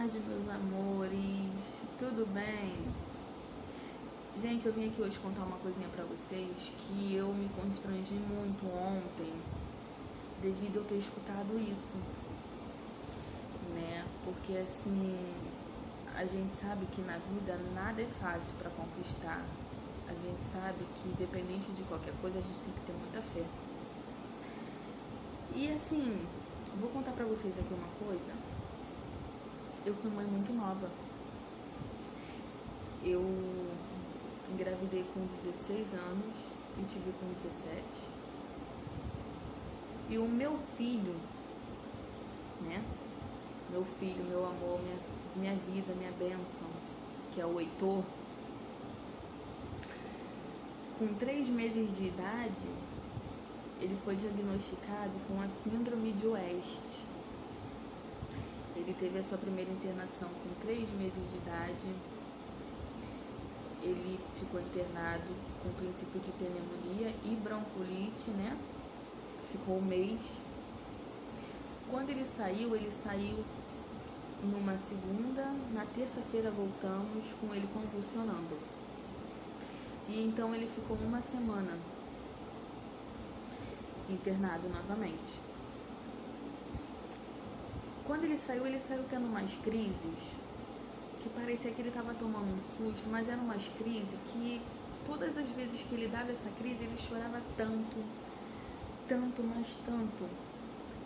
tarde, meus amores, tudo bem? Gente, eu vim aqui hoje contar uma coisinha pra vocês que eu me constrangi muito ontem devido a eu ter escutado isso, né? Porque assim, a gente sabe que na vida nada é fácil pra conquistar. A gente sabe que independente de qualquer coisa a gente tem que ter muita fé. E assim, vou contar pra vocês aqui uma coisa. Eu fui mãe muito nova. Eu engravidei com 16 anos e tive com 17. E o meu filho, né? Meu filho, meu amor, minha vida, minha bênção, que é o Heitor, com 3 meses de idade, ele foi diagnosticado com a síndrome de West. Ele teve a sua primeira internação com 3 meses de idade. Ele ficou internado com princípio de pneumonia e bronquiolite, né? Ficou um mês. Quando ele saiu numa segunda. Na terça-feira voltamos com ele convulsionando. E então ele ficou uma semana internado novamente. Quando ele saiu tendo umas crises que parecia que ele estava tomando um susto, mas eram umas crises que todas as vezes que ele dava essa crise, ele chorava tanto, mas tanto,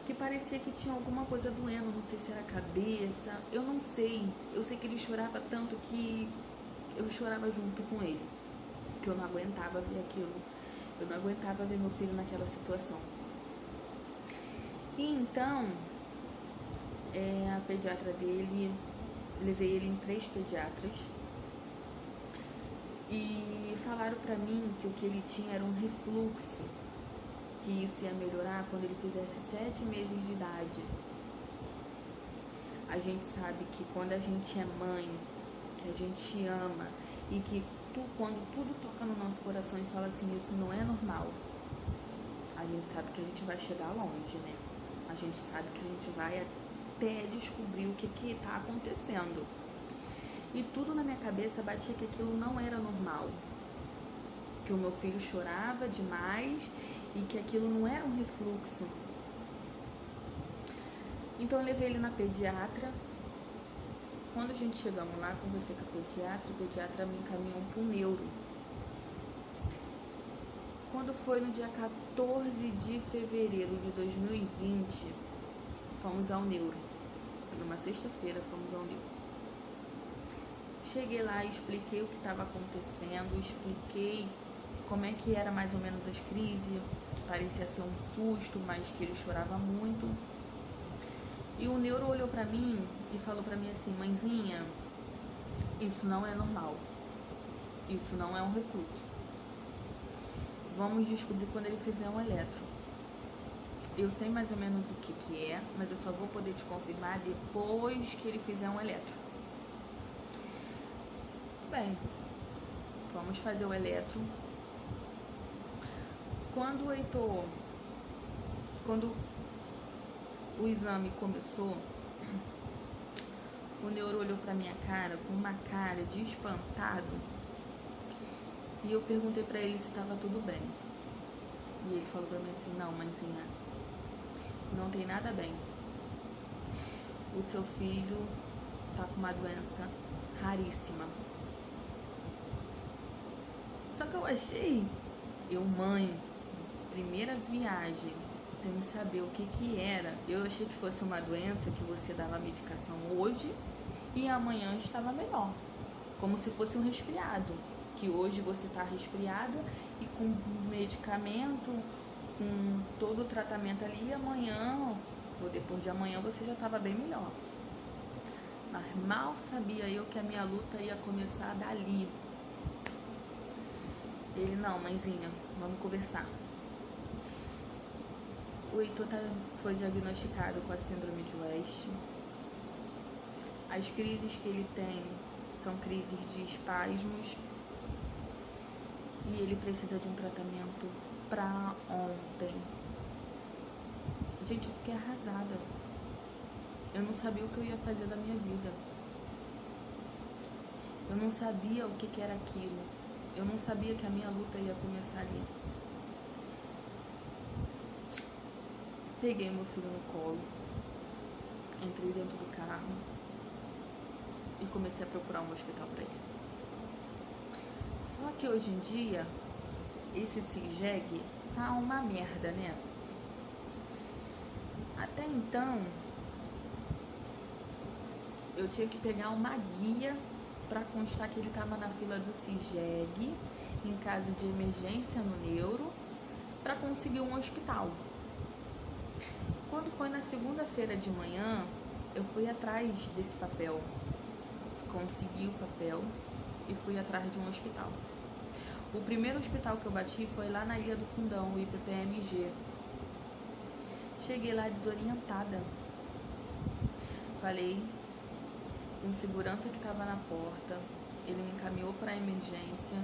que parecia que tinha alguma coisa doendo, não sei se era a cabeça, eu não sei. Eu sei que ele chorava tanto que eu chorava junto com ele, que eu não aguentava ver aquilo. Eu não aguentava ver meu filho naquela situação. E então, a pediatra dele, levei ele em 3 pediatras e falaram pra mim que o que ele tinha era um refluxo, que isso ia melhorar quando ele fizesse 7 meses de idade. A gente sabe que quando a gente é mãe, que a gente ama e que quando tudo toca no nosso coração e fala assim, isso não é normal, a gente sabe que a gente vai chegar longe, né? A gente sabe que a gente vai até descobrir o que tá acontecendo. E tudo na minha cabeça batia que aquilo não era normal, que o meu filho chorava demais e que aquilo não era um refluxo. Então eu levei ele na pediatra. Quando a gente chegamos lá, conversei com a pediatra me encaminhou para o neuro. Quando foi no dia 14 de fevereiro de 2020, fomos ao neuro. Numa sexta-feira fomos ao neuro. Cheguei lá, expliquei o que estava acontecendo, expliquei como é que era mais ou menos as crises, que parecia ser um susto, mas que ele chorava muito. E o neuro olhou pra mim e falou pra mim assim, mãezinha, isso não é normal, isso não é um refluxo. Vamos descobrir quando ele fizer um eletro. Eu sei mais ou menos o que é, mas eu só vou poder te confirmar depois que ele fizer um eletro. Bem, vamos fazer o eletro. Quando o exame começou, o neuro olhou pra minha cara com uma cara de espantado e eu perguntei pra ele se estava tudo bem. E ele falou pra mim assim, não, mãezinha, não tem nada bem. O seu filho tá com uma doença raríssima. Só que eu achei, mãe, primeira viagem, sem saber o que era, eu achei que fosse uma doença que você dava medicação hoje e amanhã estava melhor. Como se fosse um resfriado, que hoje você está resfriada e com medicamento, com todo o tratamento ali, e amanhã ou depois de amanhã você já estava bem melhor. Mas mal sabia eu que a minha luta ia começar dali. Ele, não, mãezinha, vamos conversar. O Heitor foi diagnosticado com a síndrome de West. As crises que ele tem são crises de espasmos e ele precisa de um tratamento pra ontem. Gente, eu fiquei arrasada. Eu não sabia o que eu ia fazer da minha vida. Eu não sabia o que era aquilo. Eu não sabia que a minha luta ia começar ali. Peguei meu filho no colo, entrei dentro do carro e comecei a procurar um hospital para ele. Só que hoje em dia, esse CIGEG tá uma merda, né? Até então, eu tinha que pegar uma guia para constar que ele estava na fila do CIGEG, em caso de emergência no neuro, para conseguir um hospital. Quando foi na segunda-feira de manhã, eu fui atrás desse papel, consegui o papel e fui atrás de um hospital. O primeiro hospital que eu bati foi lá na Ilha do Fundão, o IPPMG. Cheguei lá desorientada. Falei com segurança que estava na porta, ele me encaminhou para a emergência.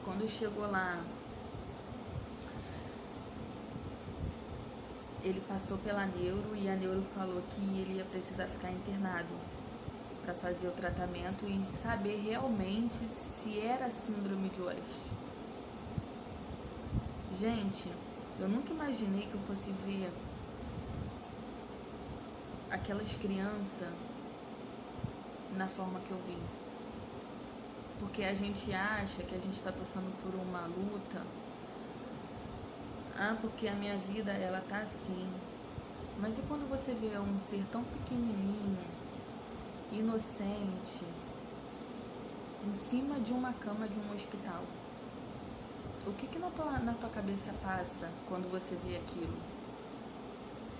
Quando chegou lá, ele passou pela neuro e a neuro falou que ele ia precisar ficar internado para fazer o tratamento e saber realmente se era síndrome de West. Gente, eu nunca imaginei que eu fosse ver aquelas crianças na forma que eu vi. Porque a gente acha que a gente está passando por uma luta. Porque a minha vida, ela tá assim. Mas e quando você vê um ser tão pequenininho, inocente, em cima de uma cama de um hospital? O que na tua cabeça passa quando você vê aquilo?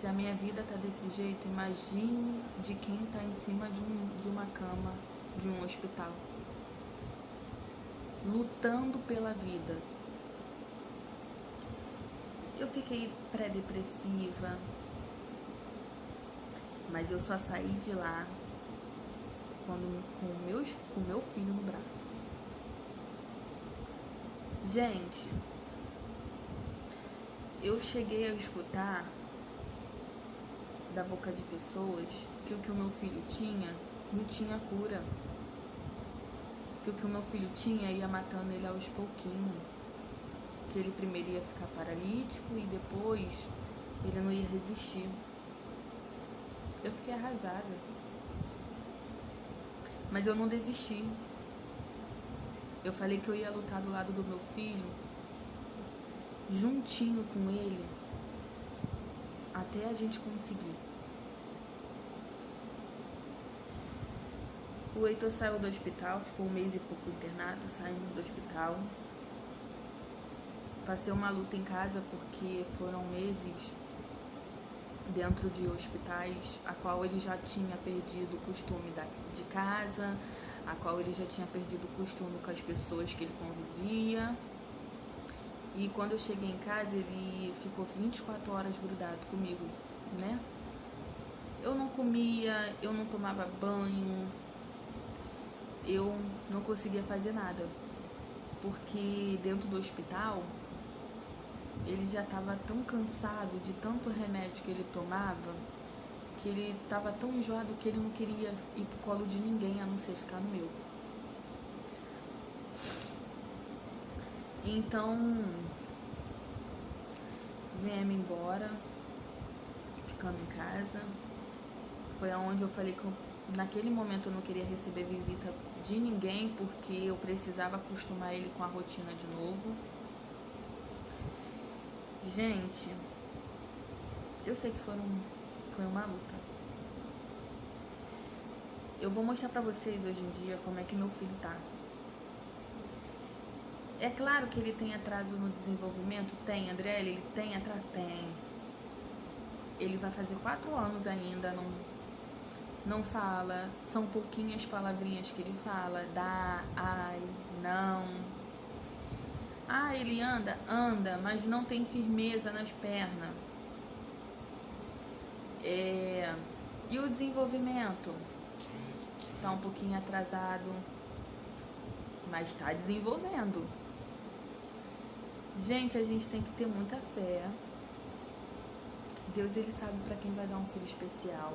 Se a minha vida tá desse jeito, imagine de quem tá em cima de uma cama de um hospital, lutando pela vida. Eu fiquei pré-depressiva, mas eu só saí de lá com o meu filho no braço. Gente, eu cheguei a escutar da boca de pessoas que o que o meu filho tinha não tinha cura, que o que o meu filho tinha ia matando ele aos pouquinhos, que ele primeiro ia ficar paralítico e depois ele não ia resistir. Eu fiquei arrasada, mas eu não desisti. Eu falei que eu ia lutar do lado do meu filho, juntinho com ele, até a gente conseguir. O Heitor saiu do hospital, ficou 1 mês e pouco internado, saindo do hospital. Passei uma luta em casa porque foram meses dentro de hospitais, a qual ele já tinha perdido o costume de casa, a qual ele já tinha perdido o costume com as pessoas que ele convivia. E quando eu cheguei em casa, ele ficou 24 horas grudado comigo, né? Eu não comia, eu não tomava banho, eu não conseguia fazer nada, porque dentro do hospital ele já estava tão cansado de tanto remédio que ele tomava, que ele estava tão enjoado que ele não queria ir pro colo de ninguém a não ser ficar no meu. Então, viemos embora, ficando em casa. Foi aonde eu falei que naquele momento eu não queria receber visita de ninguém, porque eu precisava acostumar ele com a rotina de novo. Gente, eu sei que foi uma luta. Eu vou mostrar pra vocês hoje em dia como é que meu filho tá. É claro que ele tem atraso no desenvolvimento? Tem, André, ele tem atraso? Tem. Ele vai fazer 4 anos ainda, não fala, são pouquinhas palavrinhas que ele fala, dá, ai, não. Ele anda, mas não tem firmeza nas pernas. E o desenvolvimento? Tá um pouquinho atrasado, mas está desenvolvendo. Gente, a gente tem que ter muita fé. Deus, ele sabe para quem vai dar um filho especial.